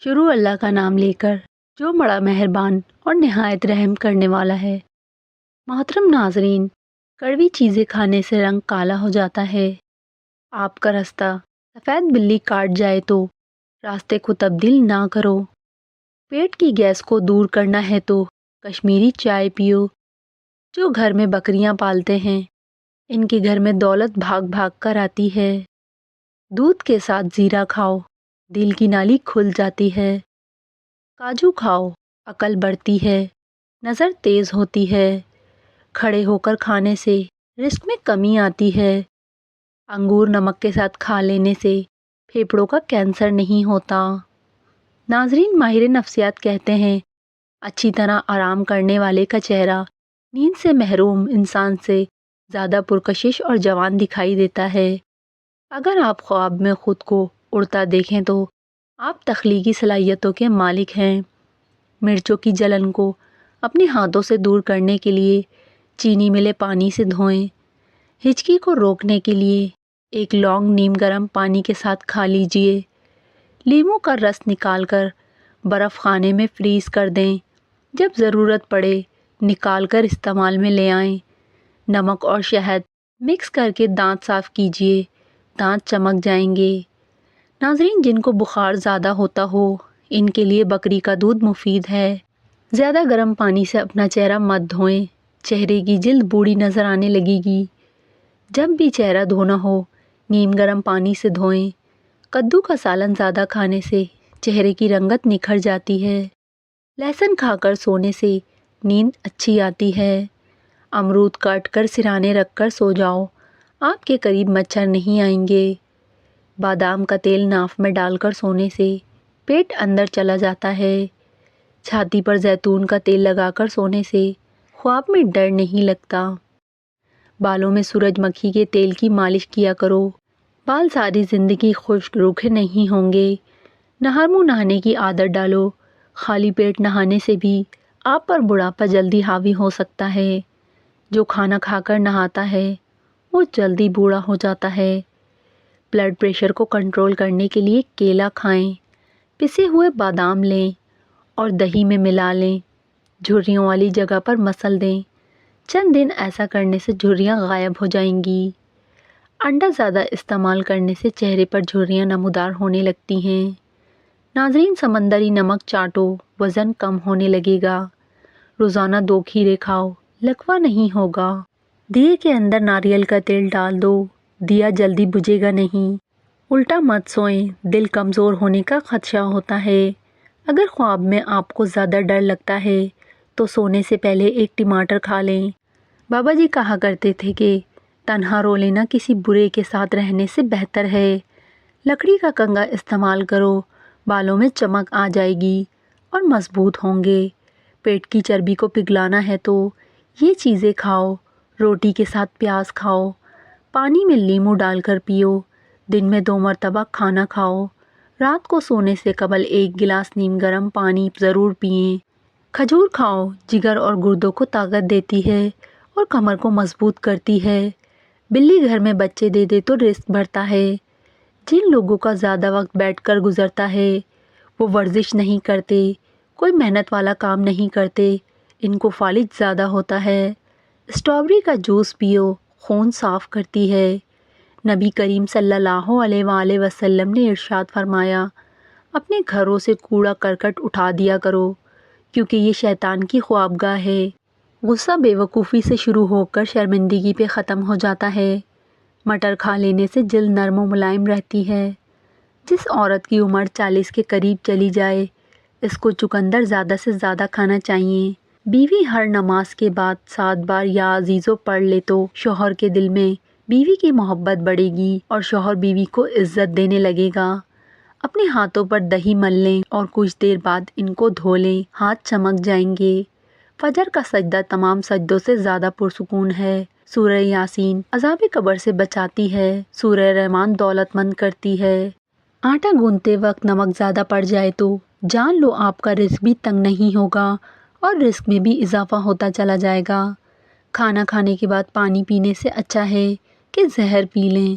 شروع اللہ کا نام لے کر جو بڑا مہربان اور نہایت رحم کرنے والا ہے۔ محترم ناظرین، کڑوی چیزیں کھانے سے رنگ کالا ہو جاتا ہے۔ آپ کا راستہ سفید بلی کاٹ جائے تو راستے کو تبدیل نہ کرو۔ پیٹ کی گیس کو دور کرنا ہے تو کشمیری چائے پیو۔ جو گھر میں بکریاں پالتے ہیں ان کے گھر میں دولت بھاگ بھاگ کر آتی ہے۔ دودھ کے ساتھ زیرہ کھاؤ، دل کی نالی کھل جاتی ہے۔ کاجو کھاؤ، عقل بڑھتی ہے، نظر تیز ہوتی ہے۔ کھڑے ہو کر کھانے سے رزق میں کمی آتی ہے۔ انگور نمک کے ساتھ کھا لینے سے پھیپھڑوں کا کینسر نہیں ہوتا۔ ناظرین، ماہر نفسیات کہتے ہیں اچھی طرح آرام کرنے والے کا چہرہ نیند سے محروم انسان سے زیادہ پرکشش اور جوان دکھائی دیتا ہے۔ اگر آپ خواب میں خود کو اڑتا دیکھیں تو آپ تخلیقی صلاحیتوں کے مالک ہیں۔ مرچوں کی جلن کو اپنے ہاتھوں سے دور کرنے کے لیے چینی ملے پانی سے دھوئیں۔ ہچکی کو روکنے کے لیے ایک لونگ نیم گرم پانی کے ساتھ کھا لیجئے۔ لیموں کا رس نکال کر برف خانے میں فریز کر دیں۔ جب ضرورت پڑے نکال کر استعمال میں لے آئیں۔ نمک اور شہد مکس کر کے دانت صاف کیجئے، دانت چمک جائیں گے۔ ناظرین، جن کو بخار زیادہ ہوتا ہو ان کے لیے بکری کا دودھ مفید ہے۔ زیادہ گرم پانی سے اپنا چہرہ مت دھوئیں، چہرے کی جلد بوڑھی نظر آنے لگے گی۔ جب بھی چہرہ دھونا ہو نیم گرم پانی سے دھوئیں۔ کدو کا سالن زیادہ کھانے سے چہرے کی رنگت نکھر جاتی ہے۔ لہسن کھا کر سونے سے نیند اچھی آتی ہے۔ امرود کاٹ کر سرہانے رکھ کر سو جاؤ، آپ کے قریب مچھر نہیں آئیں گے۔ بادام کا تیل ناف میں ڈال کر سونے سے پیٹ اندر چلا جاتا ہے۔ چھاتی پر زیتون کا تیل لگا کر سونے سے خواب میں ڈر نہیں لگتا۔ بالوں میں سورج مکھی کے تیل کی مالش کیا کرو، بال ساری زندگی خشک روکھے نہیں ہوں گے۔ نہار منہ نہانے کی عادت ڈالو، خالی پیٹ نہانے سے بھی آپ پر بڑھاپا جلدی حاوی ہو سکتا ہے۔ جو کھانا کھا کر نہاتا ہے وہ جلدی بوڑھا ہو جاتا ہے۔ بلڈ پریشر کو کنٹرول کرنے کے لیے کیلا کھائیں، پسے ہوئے بادام لیں اور دہی میں ملا لیں، جھریوں والی جگہ پر مسل دیں۔ چند دن ایسا کرنے سے جھریاں غائب ہو جائیں گی۔ انڈا زیادہ استعمال کرنے سے چہرے پر جھریاں نمودار ہونے لگتی ہیں۔ ناظرین، سمندری نمک چاٹو، وزن کم ہونے لگے گا۔ روزانہ 2 کھیرے کھاؤ، لکوہ نہیں ہوگا۔ دیے کے اندر ناریل کا تیل ڈال دو، دیا جلدی بجھے گا نہیں۔ الٹا مت سوئیں، دل کمزور ہونے کا خدشہ ہوتا ہے۔ اگر خواب میں آپ کو زیادہ ڈر لگتا ہے تو سونے سے پہلے ایک ٹماٹر کھا لیں۔ بابا جی کہا کرتے تھے کہ تنہا رو لینا کسی برے کے ساتھ رہنے سے بہتر ہے۔ لکڑی کا کنگھا استعمال کرو، بالوں میں چمک آ جائے گی اور مضبوط ہوں گے۔ پیٹ کی چربی کو پگھلانا ہے تو یہ چیزیں کھاؤ۔ روٹی کے ساتھ پیاز کھاؤ، پانی میں لیموں ڈال کر پیو، دن میں 2 مرتبہ کھانا کھاؤ۔ رات کو سونے سے قبل 1 گلاس نیم گرم پانی ضرور پئیں۔ کھجور کھاؤ، جگر اور گردوں کو طاقت دیتی ہے اور کمر کو مضبوط کرتی ہے۔ بلی گھر میں بچے دے دے تو رزق بڑھتا ہے۔ جن لوگوں کا زیادہ وقت بیٹھ کر گزرتا ہے وہ ورزش نہیں کرتے، کوئی محنت والا کام نہیں کرتے، ان کو فالج زیادہ ہوتا ہے۔ اسٹرابیری کا جوس پیو، خون صاف کرتی ہے۔ نبی کریم صلی اللہ علیہ وآلہ وسلم نے ارشاد فرمایا، اپنے گھروں سے کوڑا کرکٹ اٹھا دیا کرو کیونکہ یہ شیطان کی خوابگاہ ہے۔ غصہ بے وقوفی سے شروع ہو کر شرمندگی پہ ختم ہو جاتا ہے۔ مٹر کھا لینے سے جلد نرم و ملائم رہتی ہے۔ جس عورت کی عمر 40 کے قریب چلی جائے اس کو چقندر زیادہ سے زیادہ کھانا چاہیے۔ بیوی ہر نماز کے بعد 7 بار یا عزیزو پڑھ لے تو شوہر کے دل میں بیوی کی محبت بڑھے گی اور شوہر بیوی کو عزت دینے لگے گا۔ اپنے ہاتھوں پر دہی مل لیں اور کچھ دیر بعد ان کو دھو لیں، ہاتھ چمک جائیں گے۔ فجر کا سجدہ تمام سجدوں سے زیادہ پرسکون ہے۔ سورہ یاسین عذاب قبر سے بچاتی ہے۔ سورہ رحمان دولت مند کرتی ہے۔ آٹا گوندتے وقت نمک زیادہ پڑ جائے تو جان لو آپ کا رزق بھی تنگ نہیں ہوگا اور رزق میں بھی اضافہ ہوتا چلا جائے گا۔ کھانا کھانے کے بعد پانی پینے سے اچھا ہے کہ زہر پی لیں۔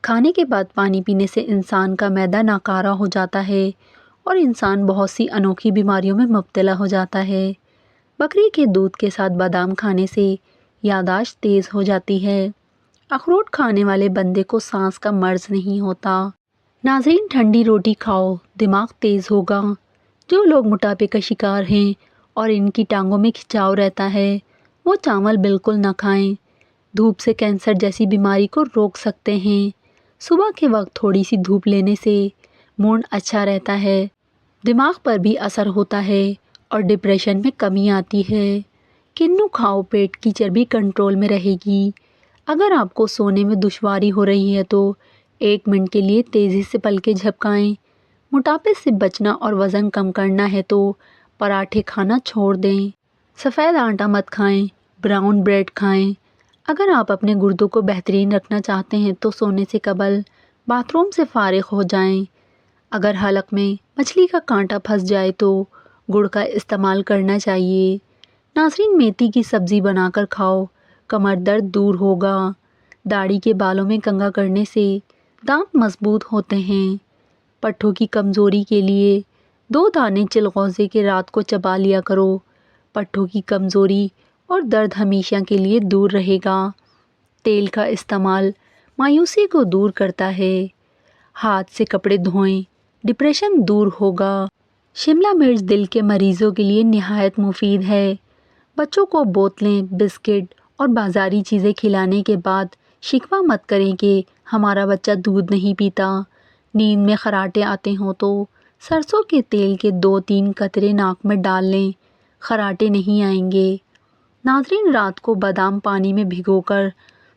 کھانے کے بعد پانی پینے سے انسان کا معدہ ناکارہ ہو جاتا ہے اور انسان بہت سی انوکھی بیماریوں میں مبتلا ہو جاتا ہے۔ بکری کے دودھ کے ساتھ بادام کھانے سے یادداشت تیز ہو جاتی ہے۔ اخروٹ کھانے والے بندے کو سانس کا مرض نہیں ہوتا۔ ناظرین، ٹھنڈی روٹی کھاؤ، دماغ تیز ہوگا۔ جو لوگ موٹاپے کا شکار ہیں اور ان کی ٹانگوں میں کھچاؤ رہتا ہے، وہ چاول بالکل نہ کھائیں۔ دھوپ سے کینسر جیسی بیماری کو روک سکتے ہیں۔ صبح کے وقت تھوڑی سی دھوپ لینے سے موڈ اچھا رہتا ہے، دماغ پر بھی اثر ہوتا ہے اور ڈپریشن میں کمی آتی ہے۔ کنو کھاؤ، پیٹ کی چربی کنٹرول میں رہے گی۔ اگر آپ کو سونے میں دشواری ہو رہی ہے تو 1 منٹ کے لیے تیزی سے پلکیں جھپکائیں۔ موٹاپے سے بچنا اور وزن کم کرنا ہے تو پراٹھے کھانا چھوڑ دیں۔ سفید آٹا مت کھائیں، براؤن بریڈ کھائیں۔ اگر آپ اپنے گردوں کو بہترین رکھنا چاہتے ہیں تو سونے سے قبل باتھ روم سے فارغ ہو جائیں۔ اگر حلق میں مچھلی کا کانٹا پھنس جائے تو گڑ کا استعمال کرنا چاہیے۔ ناظرین، میتھی کی سبزی بنا کر کھاؤ، کمر درد دور ہوگا۔ داڑھی کے بالوں میں کنگھا کرنے سے دانت مضبوط ہوتے ہیں۔ پٹھوں کی کمزوری کے لیے 2 دانے چلغوزے کے رات کو چبا لیا کرو۔ پٹھوں کی کمزوری اور درد ہمیشہ کے لیے دور رہے گا۔ تیل کا استعمال مایوسی کو دور کرتا ہے۔ ہاتھ سے کپڑے دھوئیں، ڈپریشن دور ہوگا۔ شملہ مرچ دل کے مریضوں کے لیے نہایت مفید ہے۔ بچوں کو بوتلیں، بسکٹ اور بازاری چیزیں کھلانے کے بعد شکوہ مت کریں کہ ہمارا بچہ دودھ نہیں پیتا۔ نیند میں خراٹے آتے ہوں تو سرسوں کے تیل کے 2-3 قطرے ناک میں ڈال لیں، خراٹے نہیں آئیں گے۔ ناظرین، رات کو بادام پانی میں بھگو کر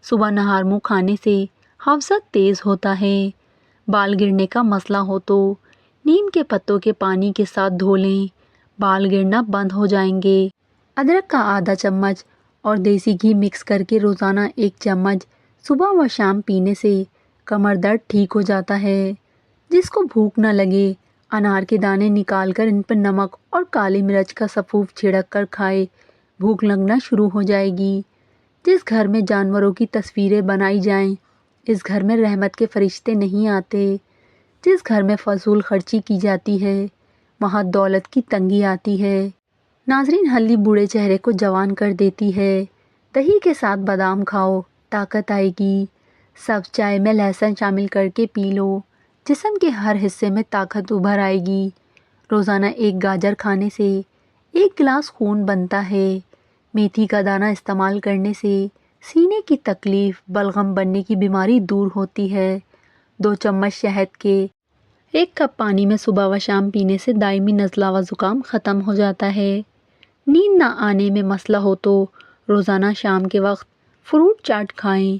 صبح نہار منہ کھانے سے حافظہ تیز ہوتا ہے۔ بال گرنے کا مسئلہ ہو تو نیم کے پتوں کے پانی کے ساتھ دھو لیں، بال گرنا بند ہو جائیں گے۔ ادرک کا آدھا چمچ اور دیسی گھی مکس کر کے روزانہ 1 چمچ صبح و شام پینے سے کمر درد ٹھیک ہو جاتا ہے۔ جس کو بھوک نہ لگے، انار کے دانے نکال کر ان پر نمک اور کالی مرچ کا سفوف چھڑک کر کھائے، بھوک لگنا شروع ہو جائے گی۔ جس گھر میں جانوروں کی تصویریں بنائی جائیں، اس گھر میں رحمت کے فرشتے نہیں آتے۔ جس گھر میں فضول خرچی کی جاتی ہے، وہاں دولت کی تنگی آتی ہے۔ ناظرین، ہلدی بوڑھے چہرے کو جوان کر دیتی ہے۔ دہی کے ساتھ بادام کھاؤ، طاقت آئے گی۔ سبز چائے میں لہسن شامل کر کے پی لو، جسم کے ہر حصے میں طاقت ابھر آئے گی۔ روزانہ 1 گاجر کھانے سے 1 گلاس خون بنتا ہے۔ میتھی کا دانہ استعمال کرنے سے سینے کی تکلیف، بلغم بننے کی بیماری دور ہوتی ہے۔ 2 چمچ شہد کے 1 کپ پانی میں صبح و شام پینے سے دائمی نزلہ و زکام ختم ہو جاتا ہے۔ نیند نہ آنے میں مسئلہ ہو تو روزانہ شام کے وقت فروٹ چاٹ کھائیں۔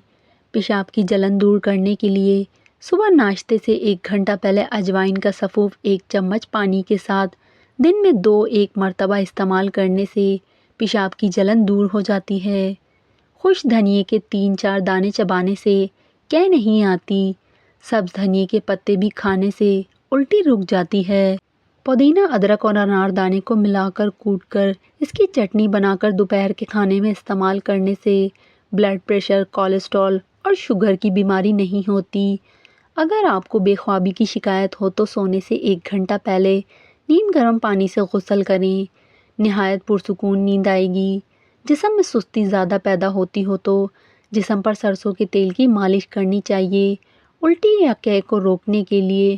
پیشاب کی جلن دور کرنے کے لیے صبح ناشتے سے 1 گھنٹہ پہلے اجوائن کا سفوف 1 چمچ پانی کے ساتھ دن میں 2-1 مرتبہ استعمال کرنے سے پیشاب کی جلن دور ہو جاتی ہے۔ خشک دھنیے کے 3-4 دانے چبانے سے کیے نہیں آتی۔ سبز دھنیے کے پتے بھی کھانے سے الٹی رک جاتی ہے۔ پودینہ، ادرک اور انار دانے کو ملا کر کوٹ کر اس کی چٹنی بنا کر دوپہر کے کھانے میں استعمال کرنے سے بلڈ پریشر، کولیسٹرول اور شوگر کی بیماری نہیں ہوتی۔ اگر آپ کو بے خوابی کی شکایت ہو تو سونے سے 1 گھنٹہ پہلے نیم گرم پانی سے غسل کریں، نہایت پرسکون نیند آئے گی۔ جسم میں سستی زیادہ پیدا ہوتی ہو تو جسم پر سرسوں کے تیل کی مالش کرنی چاہیے۔ الٹی یا قے کو روکنے کے لیے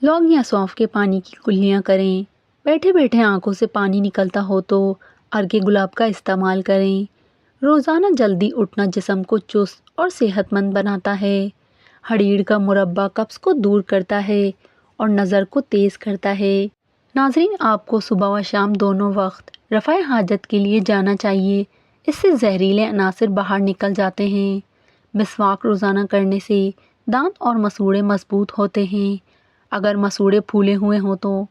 لونگ یا سونف کے پانی کی کلیاں کریں۔ بیٹھے بیٹھے آنکھوں سے پانی نکلتا ہو تو ارکے گلاب کا استعمال کریں۔ روزانہ جلدی اٹھنا جسم کو چست اور صحت مند بناتا ہے۔ ہڑیڑ کا مربع قبض کو دور کرتا ہے اور نظر کو تیز کرتا ہے۔ ناظرین، آپ کو صبح و شام دونوں وقت رفع حاجت کے لیے جانا چاہیے، اس سے زہریلے عناصر باہر نکل جاتے ہیں۔ مسواک روزانہ کرنے سے دانت اور مسوڑھے مضبوط ہوتے ہیں۔ اگر مسوڑھے پھولے ہوئے ہوں تو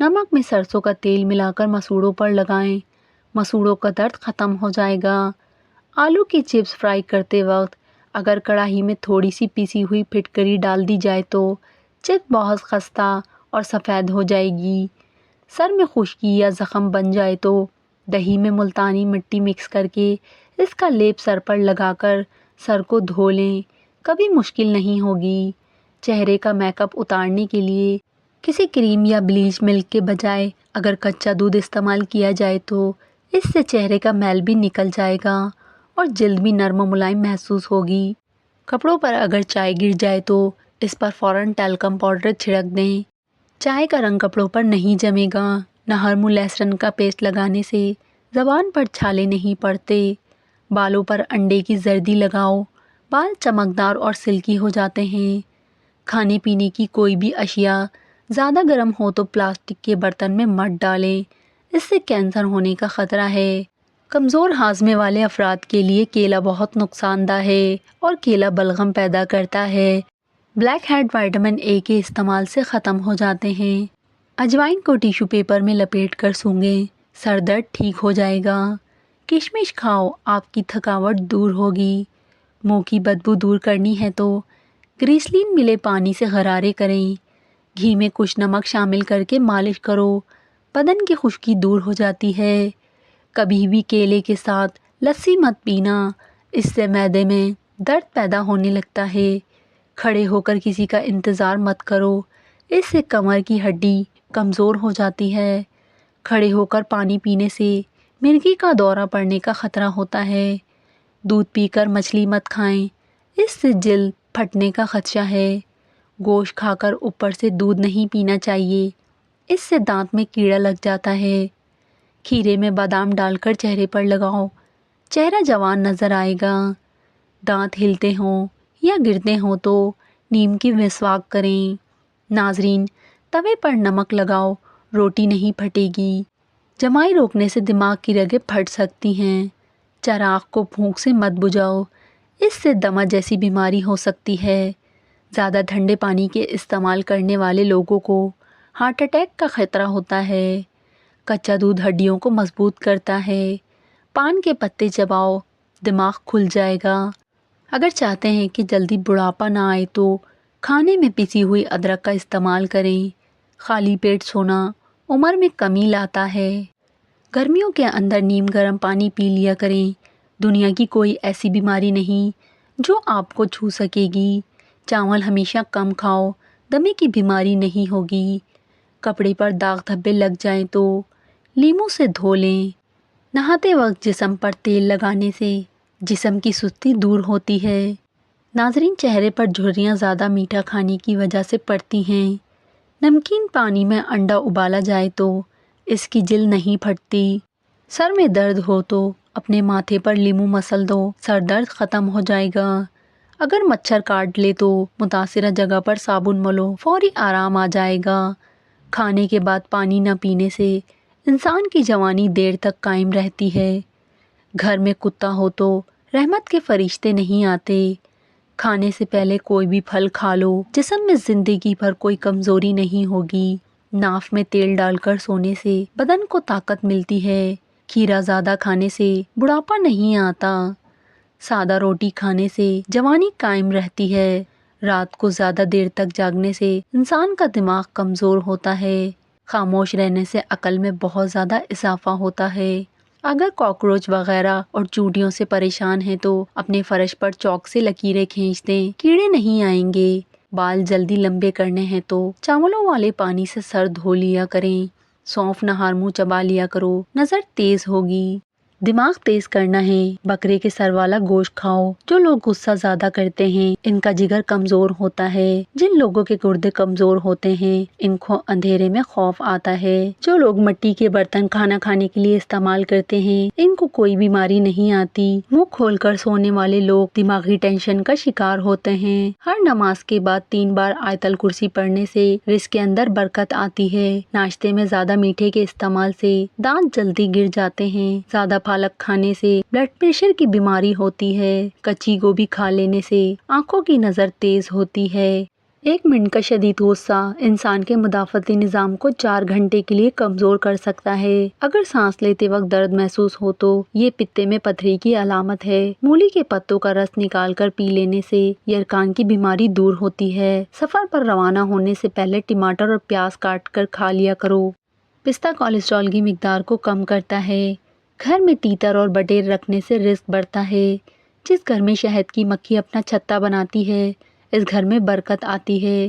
نمک میں سرسوں کا تیل ملا کر مسوڑھوں پر لگائیں، مسوڑھوں کا درد ختم ہو جائے گا۔ آلو کی چپس فرائی کرتے وقت اگر کڑاہی میں تھوڑی سی پیسی ہوئی پھٹکری ڈال دی جائے تو چپس بہت خستہ اور سفید ہو جائے گی۔ سر میں خشکی یا زخم بن جائے تو دہی میں ملتانی مٹی مکس کر کے اس کا لیپ سر پر لگا کر سر کو دھو لیں، کبھی مشکل نہیں ہوگی۔ چہرے کا میک اپ اتارنے کے لیے کسی کریم یا بلیچ ملک کے بجائے اگر کچا دودھ استعمال کیا جائے تو اس سے چہرے کا میل بھی نکل جائے گا اور جلد بھی نرم و ملائم محسوس ہوگی۔ کپڑوں پر اگر چائے گر جائے تو اس پر فوراً ٹیلکم پاؤڈر چھڑک دیں۔ چائے کا رنگ کپڑوں پر نہیں جمے گا۔ نہر منہ لہسن کا پیسٹ لگانے سے زبان پر چھالے نہیں پڑتے۔ بالوں پر انڈے کی زردی لگاؤ، بال چمکدار اور سلکی ہو جاتے ہیں۔ کھانے پینے کی کوئی بھی اشیاء زیادہ گرم ہو تو پلاسٹک کے برتن میں مت ڈالیں، اس سے کینسر ہونے کا خطرہ ہے۔ کمزور ہاضمے والے افراد کے لیے کیلا بہت نقصان دہ ہے اور کیلا بلغم پیدا کرتا ہے۔ بلیک ہیڈ وٹامن اے کے استعمال سے ختم ہو جاتے ہیں۔ اجوائن کو ٹیشو پیپر میں لپیٹ کر سونگھیں، سر درد ٹھیک ہو جائے گا۔ کشمش کھاؤ، آپ کی تھکاوٹ دور ہوگی۔ منہ کی بدبو دور کرنی ہے تو گریسلین ملے پانی سے غرارے کریں۔ گھی میں کچھ نمک شامل کر کے مالش کرو، بدن کی خشکی دور ہو جاتی ہے۔ کبھی بھی کیلے کے ساتھ لسی مت پینا، اس سے معدے میں درد پیدا ہونے لگتا ہے۔ کھڑے ہو کر کسی کا انتظار مت کرو، اس سے کمر کی ہڈی کمزور ہو جاتی ہے۔ کھڑے ہو کر پانی پینے سے مرگی کا دورہ پڑنے کا خطرہ ہوتا ہے۔ دودھ پی کر مچھلی مت کھائیں، اس سے جلد پھٹنے کا خدشہ ہے۔ گوشت کھا کر اوپر سے دودھ نہیں پینا چاہیے، اس سے دانت میں کیڑا لگ جاتا ہے۔ کھیرے میں بادام ڈال کر چہرے پر لگاؤ، چہرہ جوان نظر آئے گا۔ دانت ہلتے ہوں یا گرتے ہوں تو نیم کی مسواک کریں۔ ناظرین، توے پر نمک لگاؤ، روٹی نہیں پھٹے گی۔ جمائی روکنے سے دماغ کی رگیں پھٹ سکتی ہیں۔ چراغ کو پھونک سے مت بجھاؤ، اس سے دمہ جیسی بیماری ہو سکتی ہے۔ زیادہ ٹھنڈے پانی کے استعمال کرنے والے لوگوں کو ہارٹ اٹیک کا خطرہ ہوتا ہے۔ کچا دودھ ہڈیوں کو مضبوط کرتا ہے۔ پان کے پتے چباؤ، دماغ کھل جائے گا۔ اگر چاہتے ہیں کہ جلدی بڑھاپا نہ آئے تو کھانے میں پسی ہوئی ادرک کا استعمال کریں۔ خالی پیٹ سونا عمر میں کمی لاتا ہے۔ گرمیوں کے اندر نیم گرم پانی پی لیا کریں۔ دنیا کی کوئی ایسی بیماری نہیں جو آپ کو چھو سکے گی۔ چاول ہمیشہ کم کھاؤ، دمے کی بیماری نہیں ہوگی۔ کپڑے پر داغ دھبے لگ جائیں تو لیموں سے دھو لیں۔ نہاتے وقت جسم پر تیل لگانے سے جسم کی سستی دور ہوتی ہے۔ ناظرین، چہرے پر جھریاں زیادہ میٹھا کھانے کی وجہ سے پڑتی ہیں۔ نمکین پانی میں انڈا ابالا جائے تو اس کی جلد نہیں پھٹتی۔ سر میں درد ہو تو اپنے ماتھے پر لیموں مسل دو، سر درد ختم ہو جائے گا۔ اگر مچھر کاٹ لے تو متاثرہ جگہ پر صابن ملو، فوری آرام آ جائے گا۔ کھانے کے بعد پانی نہ پینے سے انسان کی جوانی دیر تک قائم رہتی ہے۔ گھر میں کتا ہو تو رحمت کے فرشتے نہیں آتے۔ کھانے سے پہلے کوئی بھی پھل کھا لو، جسم میں زندگی بھر کوئی کمزوری نہیں ہوگی۔ ناف میں تیل ڈال کر سونے سے بدن کو طاقت ملتی ہے۔ کھیرا زیادہ کھانے سے بڑھاپا نہیں آتا۔ سادہ روٹی کھانے سے جوانی قائم رہتی ہے۔ رات کو زیادہ دیر تک جاگنے سے انسان کا دماغ کمزور ہوتا ہے۔ خاموش رہنے سے عقل میں بہت زیادہ اضافہ ہوتا ہے۔ اگر کاکروچ وغیرہ اور چونٹیوں سے پریشان ہیں تو اپنے فرش پر چاک سے لکیریں کھینچ دیں، کیڑے نہیں آئیں گے۔ بال جلدی لمبے کرنے ہیں تو چاولوں والے پانی سے سر دھو لیا کریں۔ سونف نہار منہ چبا لیا کرو، نظر تیز ہوگی۔ دماغ تیز کرنا ہے، بکرے کے سر والا گوشت کھاؤ۔ جو لوگ غصہ زیادہ کرتے ہیں ان کا جگر کمزور ہوتا ہے۔ جن لوگوں کے گردے کمزور ہوتے ہیں ان کو اندھیرے میں خوف آتا ہے۔ جو لوگ مٹی کے برتن کھانا کھانے کے لیے استعمال کرتے ہیں ان کو کوئی بیماری نہیں آتی۔ منہ کھول کر سونے والے لوگ دماغی ٹینشن کا شکار ہوتے ہیں۔ ہر نماز کے بعد 3 بار آیت الکرسی پڑھنے سے رزق کے اندر برکت آتی ہے۔ ناشتے میں زیادہ میٹھے کے استعمال سے دانت جلدی گر جاتے ہیں۔ زیادہ پالک کھانے سے بلڈ پریشر کی بیماری ہوتی ہے۔ کچی گوبھی کھا لینے سے آنکھوں کی نظر تیز ہوتی ہے۔ 1 منٹ کا شدید غصہ انسان کے مدافعتی نظام کو 4 گھنٹے کے لیے کمزور کر سکتا ہے۔ اگر سانس لیتے وقت درد محسوس ہو تو یہ پتے میں پتھری کی علامت ہے۔ مولی کے پتوں کا رس نکال کر پی لینے سے یرقان کی بیماری دور ہوتی ہے۔ سفر پر روانہ ہونے سے پہلے ٹماٹر اور پیاز کاٹ کر کھا لیا کرو۔ پستہ کولیسٹرول کی مقدار کو کم کرتا ہے۔ گھر میں تیتر اور بٹیر رکھنے سے رزق بڑھتا ہے۔ جس گھر میں شہد کی مکھی اپنا چھتا بناتی ہے اس گھر میں برکت آتی ہے۔